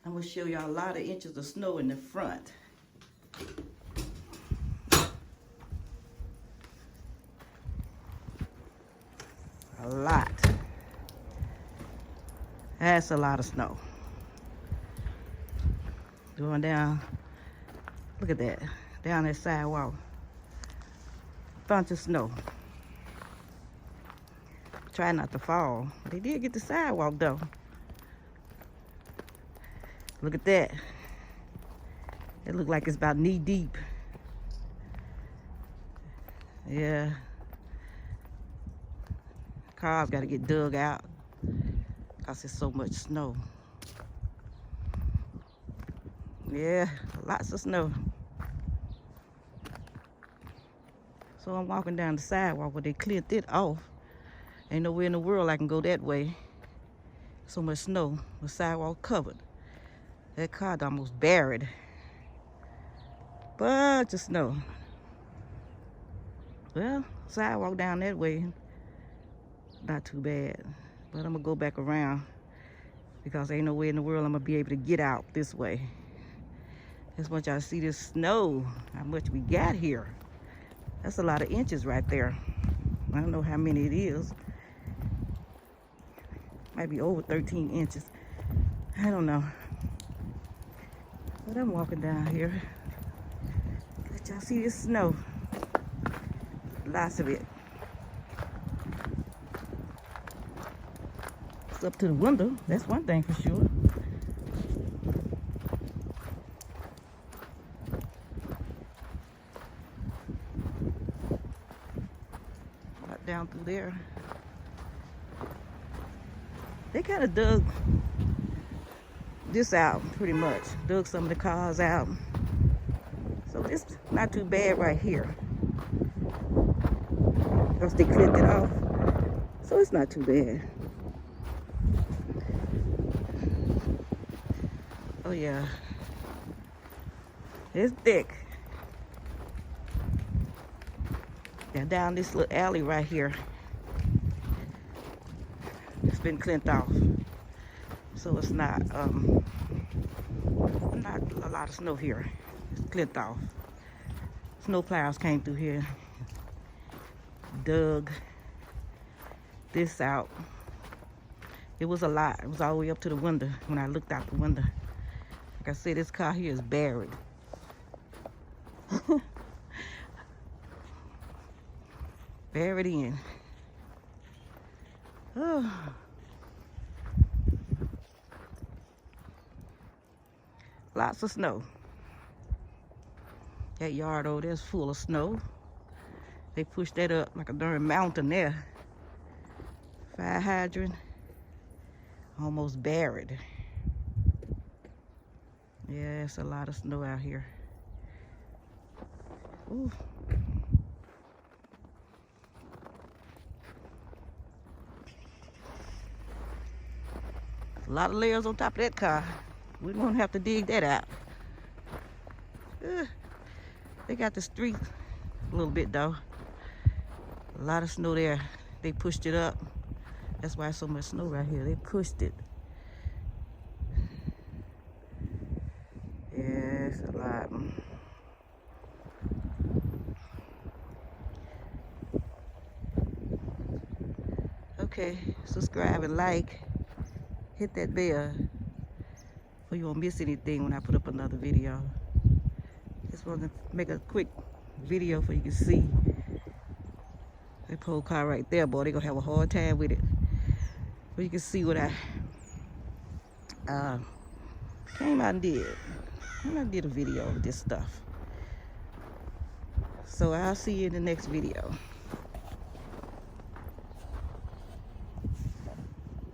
I'm gonna show y'all a lot of inches of snow in the front. A lot. That's a lot of snow. Going down, look at that, down that sidewalk. Bunch of snow. Try not to fall. They did get the sidewalk though. Look at that. It looked like it's about knee deep. Yeah. Cars got to get dug out because there's so much snow. Yeah, lots of snow. So I'm walking down the sidewalk where they cleared it off. Ain't nowhere in the world I can go that way. So much snow, the sidewalk covered. That car almost buried. Bunch of snow. Well, sidewalk down that way, not too bad. But I'm gonna go back around because ain't no way in the world I'm gonna be able to get out this way. Just want y'all to see this snow, how much we got here. That's a lot of inches right there. I don't know how many it is. Might be over 13 inches. I don't know. But I'm walking down here. Let y'all see this snow. Lots of it. It's up to the window. That's one thing for sure. Right down through there. They kind of dug this out pretty much. Dug some of the cars out. So it's not too bad right here. Because they cleared it off. So it's not too bad. Oh yeah. It's thick. Yeah, down this little alley right here. It's been cleaned off. So it's not a lot of snow here. It's cleaned off. Snow plows came through here. Dug this out. It was a lot. It was all the way up to the window when I looked out the window. Like I said, this car here is buried. Buried in. Oh. Lots of snow. That yard over there is full of snow. They pushed that up like a darn mountain there. Fire hydrant. Almost buried. Yeah, it's a lot of snow out here. Ooh. A lot of layers on top of that car. We won't have to dig that out. They got the street a little bit though. A lot of snow there. They pushed it up. That's why so much snow right here. They pushed it. Yeah, it's a lot. Okay, subscribe and like. Hit that bell so you won't miss anything when I put up another video. Just want to make a quick video so you can see that pole car right there. Boy, they're gonna have a hard time with it. But you can see what I came out and did. And I did a video of this stuff. So I'll see you in the next video.